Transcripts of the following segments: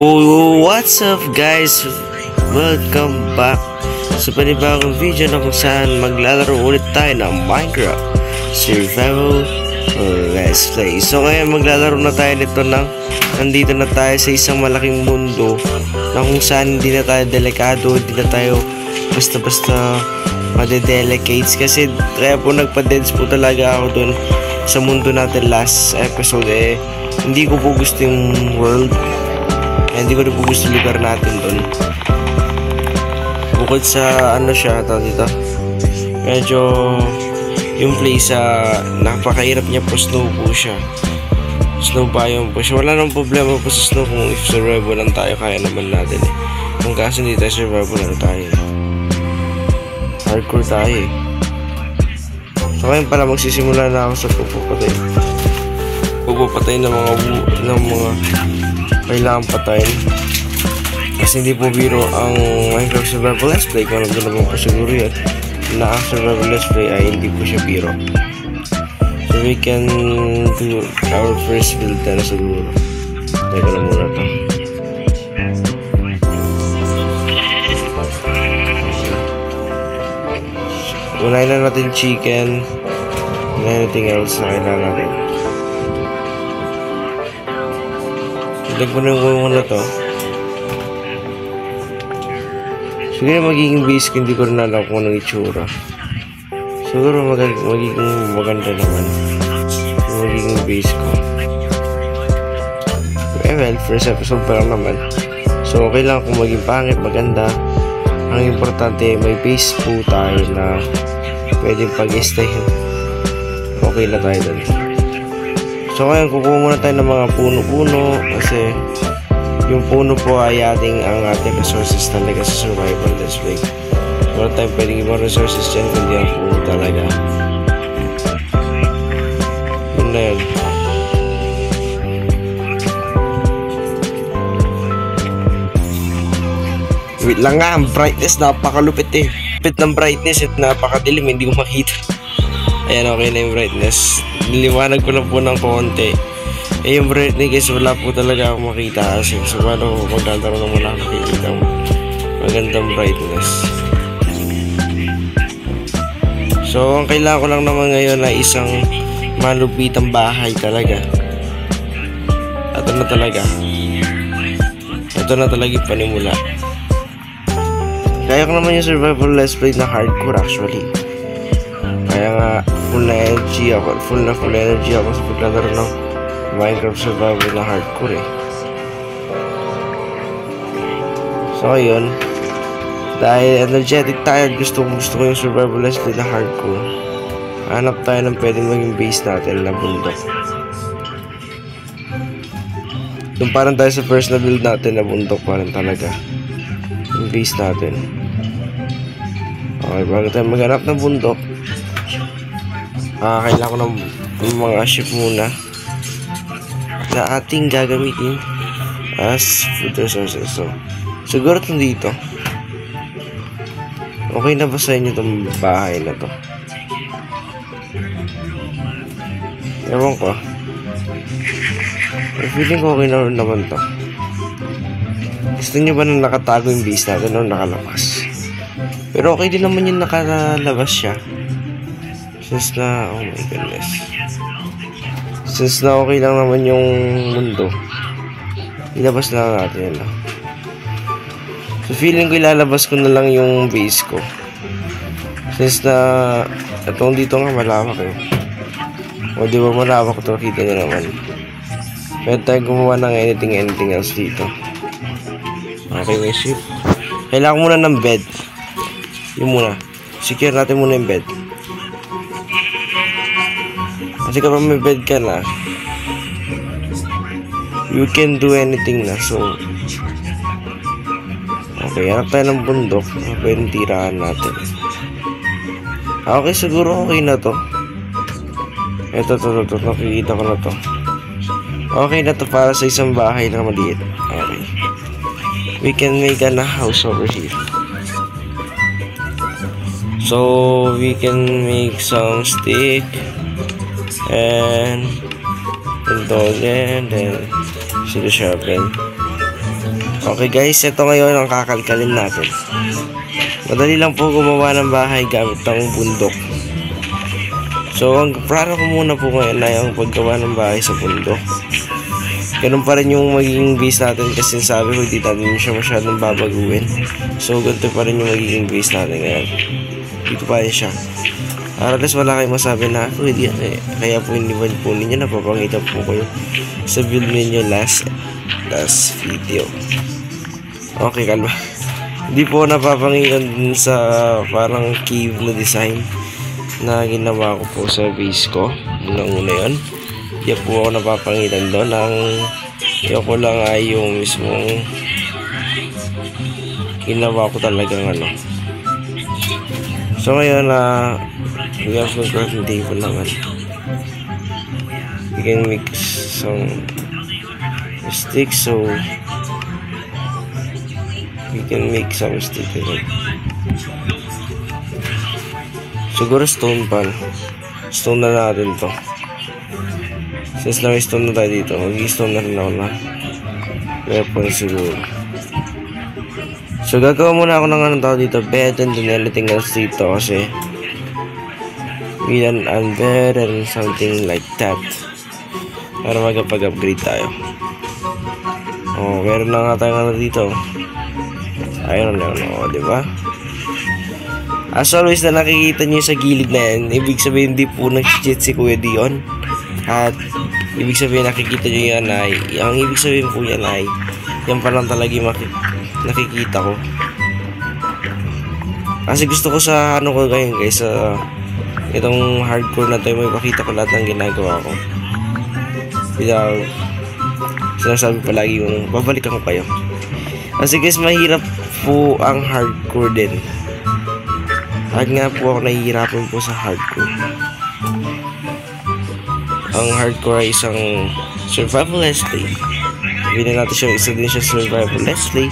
Oh, what's up guys? Welcome back sa panibagong video na kung saan maglalaro ulit tayo ng Minecraft Survival Let's Play. So ngayon maglalaro na tayo nito nandito na tayo sa isang malaking mundo na kung saan hindi na tayo delikado, hindi na tayo basta-basta madedelicates kasi kaya po nagpa-deads po talaga ako dun sa mundo natin last episode. Hindi ko po gusto yung world. Hindi ko na po gusto lugar natin doon. Bukod sa ano siya dito, medyo yung place napakahirap niya po, snow po siya. Snow biome po siya. Wala nang problema po sa snow kung if survival lang tayo, kaya naman natin Kung kasi hindi tayo survival lang tayo, hardcore tayo So ngayon pala magsisimula na ako sa pagpapatay ng mga kailangan patayin kasi hindi po biro ang Minecraft Survival Let's Play. Kung ano naman po siguro yan na ang Survival Let's Play ay hindi po siya biro. So we can do our first build na siguro. Teka lang muna to. Unahin na natin chicken and anything else na kailangan natin. Tignan ko na yung na to. Siguro magiging base ko, hindi ko rin alam kung anong itsura. Siguro magiging maganda naman yung magiging base ko. Well, first episode pa lang naman. So okay lang kung maging pangit, maganda. Ang importante may base po tayo na pwedeng pag-stay. Okay na tayo dun. So ngayon kukuha muna tayo ng mga puno-puno kasi yung puno po ay ang ating resources talaga sa survival let's play. Wala tayong pwedeng ibang resources dyan kundi ang puno talaga. Yun na yun. Wait lang nga, ang brightness napakalupit Lupit ng brightness at napakadilim, hindi ko makita. Ayan, okay na yung brightness. Niliwanag ko lang po ng konti. Yung brightness wala po talaga akong makita kasi so paano magdadaro na wala nakikita magandang brightness. So ang kailangan ko lang naman ngayon ay isang malupitang bahay talaga. Ito na talaga yung panimula. Kaya ko naman yung survival let's play na hardcore actually. Kaya nga full energy ako sa paglalaro ng Minecraft survival na hardcore So ayun, dahil energetic tayo, gusto ko yung survival let's play na hardcore. Hanap tayo ng pwedeng maging base natin na bundok. Yung parang tayo sa first na build natin na bundok parang talaga yung base natin. Okay, bago tayo maghanap ng bundok, kailangan ko ng mga ship muna na ating gagamitin as food resources. So siguro itong dito. Okay na ba sa inyo itong bahay na to? Ewan ko. Feeling ko okay na rin naman to. Gusto nyo ba na nakatago yung base natin o nakalabas? Pero okay din naman yung nakalabas siya. Since na, oh my goodness, since na okay lang naman yung mundo, ilabas na natin So feeling ko ilalabas ko na lang yung base ko. Since na itong dito nga malawak O di ba malawak ito, kita nyo naman. Pwede tayo gumawa ng anything else dito. Okay, may ship. Kailangan muna ng bed. Yung muna. Secure natin muna yung bed. Kasi kapag may bed ka na, you can do anything na. So okay, hanap tayo ng bundok na pwedeng tirahan natin. Okay, siguro okay na to. Ito, nakikita ko na to. Okay na to para sa isang bahay na maliit. Okay, we can make a house over here. So we can make some stick and dog and then sila sharpen. Okay guys, ito ngayon ang kakalkalin natin. Madali lang po gumawa ng bahay gamit ng bundok. So ang plano ko muna po ngayon ay ang paggawa ng bahay sa bundok. Ganun pa rin yung magiging base natin kasi sabi ko hindi natin siya masyadong babaguhin. So ganito pa rin yung magiging base natin ngayon. Dito pa rin siya. Alas wala kayong masabi na ako hindi yan kaya po iniwan po ninyo, napapangitan po kayo sa build ninyo last video. Okay, kalma. Hindi po napapangitan dun sa parang cave na design na ginawa ko po sa base ko. Unang-una yun. Hindi po ako napapangitan doon. Ang yun ko lang ay yung mismong ginawa ko talagang ano. So ngayon we have some crafting table naman. We can mix some sticks, so we can make some sticks again. Siguro stone pan. Stone na natin to. Since na may stone na tayo dito, mag-stone na rin ako na weapon siguro. So gagawa muna ako ng anong tao dito, bed and then anything else dito kasi we can unbed and something like that para magpag-upgrade tayo. Oh, meron na nga tayong ano dito. Ayun na yun, diba? As always na nakikita nyo sa gilid na yan, ibig sabihin hindi po nag-cheat si Kuya Dion. At ibig sabihin nakikita nyo yan ay, ang ibig sabihin po yan ay, yan pa lang talaga yung nakikita ko. Kasi gusto ko sa ano ko ngayon guys, sa itong hardcore na to, may pakita ko lahat ng ginagawa ko. Without sinasabi palagi yung babalikan ko kayo. Kasi guys, mahirap po ang hardcore din. At nga po ako nahihirapan po sa hardcore. Ang hardcore ay isang survival let's play. Bili natin siya, isa din siya survival let's play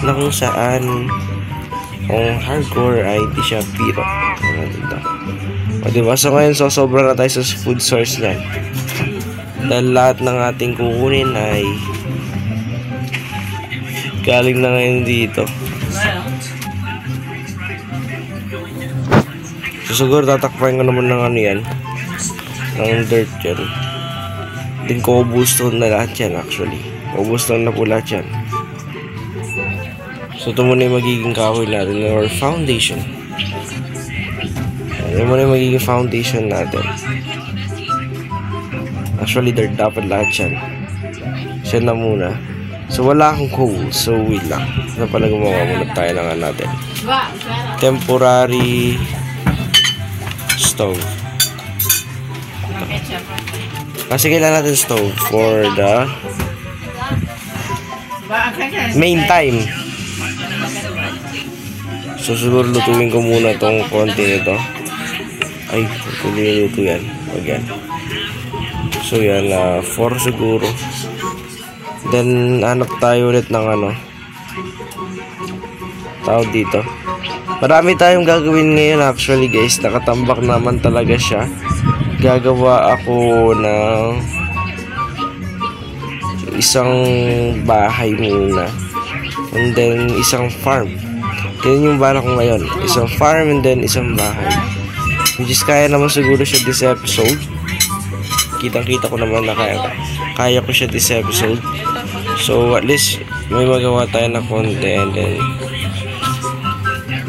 na kung saan ang hardcore ay hindi siya piro. O diba? So ngayon, so sobra na tayo sa food source niyan. Dahil lahat ng ating kukunin ay galing na ngayon dito. So siguro tatakpain ko naman ng ano yan, ng dirt yan. Din ko cobblestone na lahat yan actually. Cobblestone na po lahat yan. So ito muna yung magiging kahoy natin or foundation. Ito muna yung magiging foundation natin. Actually dirt dapat lahat yan. Siya na muna. So wala akong coal, so wait lang. Ito pala gumawa muna tayo ng natin. Temporary stove. Kasi kailangan natin stove for the main time. So siguro lutuin ko muna tong konti nito. Ay, hindi luto yan. Wag yan. So yan, 4 siguro. Then hanap tayo ulit ng ano tawag dito. Marami tayong gagawin ngayon actually guys. Nakatambak naman talaga siya. Gagawa ako ng isang bahay muna. And then isang farm. Ganyan yung balak ko ngayon. Isang farm and then isang bahay. Which is kaya naman siguro siya this episode. Kitang-kita ko naman na kaya ko siya this episode. So at least may magawa tayo na konti and then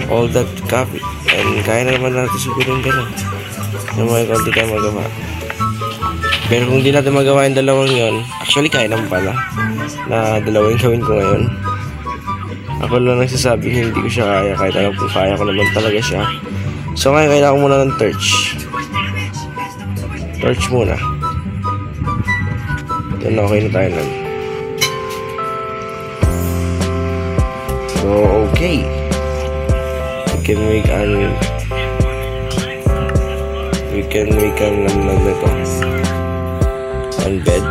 all that copy. And kaya na naman natin siguro yung gano'n. Yung may konti tayo magawa. Pero kung di natin magawa yung dalawang yon, actually kaya naman pala na dalawang gawin ko ngayon. Ako lang nagsasabi hindi ko siya kaya, kahit alam kung kaya ko naman talaga siya. So ngayon kailangan ko muna ng torch. Torch muna. Then okay na tayo nun. So okay. We can make an nito. One bed.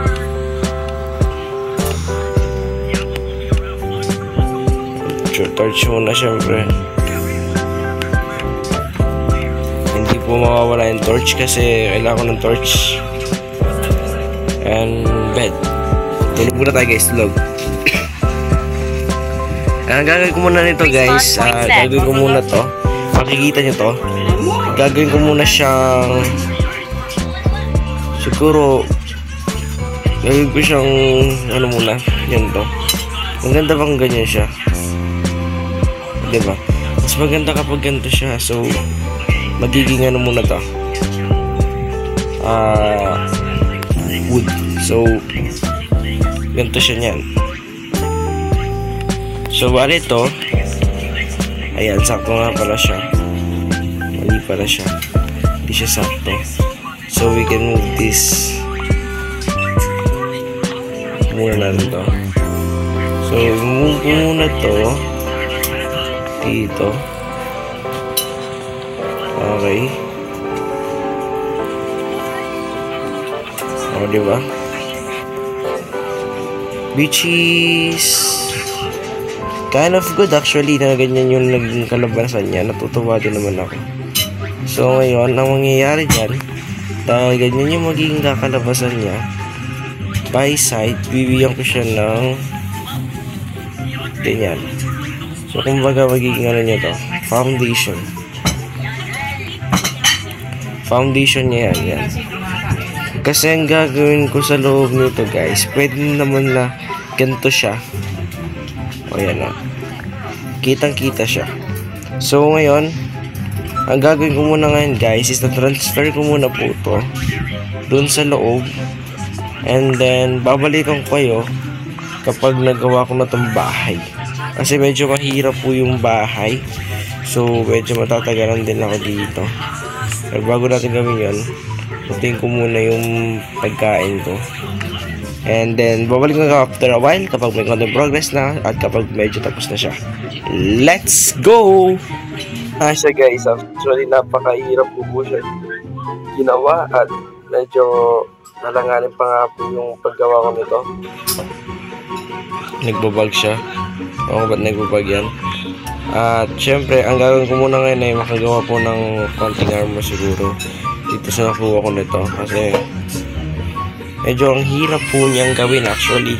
Torch muna syempre. Hindi po mawawala yung torch kasi kailangan ko ng torch. And bed. Tulog muna tayo guys, tulog. Ang gagawin ko muna nito guys, gagawin ko muna to. Makikita nyo to. Gagawin ko muna siyang siguro gagawin ko siyang ano muna, yan to. Ang ganda bang ganyan siya, diba? Mas maganda kapag ganito siya. So magiging ano muna to, wood. So ganito siya niyan. So bali ito, ayan, sakto nga pala siya. Mali pala siya, hindi siya sakto. So we can move this muna natin to. So move muna to dito. Okay. O, diba? Which is kind of good actually na ganyan yung naging kalabasan niya. Natutuwa din naman ako. So ngayon, ang mangyayari dyan, dahil ganyan yung magiging kakalabasan niya, by side, bibigyan ko siya ng ganyan. So kumbaga magiging ano niya to, foundation. Foundation niya yan. Kasi ang gagawin ko sa loob nito guys, pwede naman na ganito siya. O yan o, kitang kita siya. So ngayon, ang gagawin ko muna ngayon guys is na transfer ko muna po ito dun sa loob, and then babalikan ko kayo kapag nagawa ko na itong bahay. Kasi medyo mahirap po yung bahay, so medyo matatagalan din ako dito. Pero bago natin gawin yun, putin ko muna yung pagkain ko. And then, babalik na after a while kapag may content progress na at kapag medyo tapos na siya. Let's go! Siya guys, actually napakahirap po siya ginawa at medyo nalanganin pa nga po yung paggawa ko nito. Nagbabag siya. Oo, ba't nagbabag yan? At syempre, ang gagawin ko muna ngayon ay makagawa po ng konting armor siguro dito sa nakuha ko nito. Kasi medyo ang hirap po niyang gawin actually.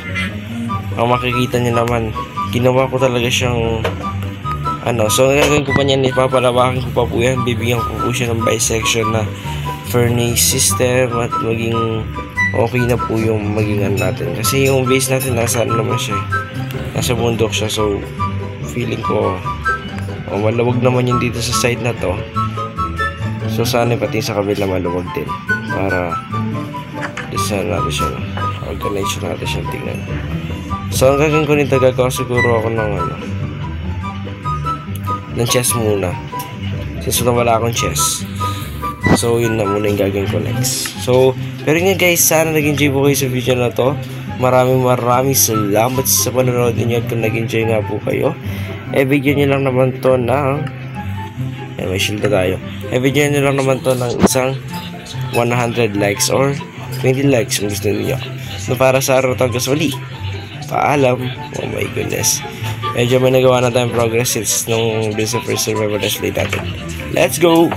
Ang makikita niyo naman, ginawa ko talaga siyang ano. So ang gagawin ko pa niyan, ipapalawakin ko pa po yan. Bibigyan ko po siya ng bisection na furnace system at maging okay na po yung maging ano natin. Kasi yung base natin nasa ano naman siya, nasa bundok siya. So feeling ko maluwag naman yun dito sa side na to. So sana pati sa kabila maluwag din para design natin siya, organization natin siya tingnan. So ang gagawin ko nito, gagawa siguro ako ng ano, ng chest muna since wala akong chest. So yun na muna yung gagawin ko next. So pero nga guys, sana nag-enjoy po kayo sa video na to. Maraming salamat sa panonood niyo. Kung nag-enjoy nga po kayo, video nyo lang naman to ng may shield na tayo. Video nyo lang naman to ng isang 100 likes or 20 likes kung gusto niyo. So para sa araw tagos uli, paalam. Oh my goodness, medyo may nagawa na tayong progress since nung this first survival let's play natin. Let's go!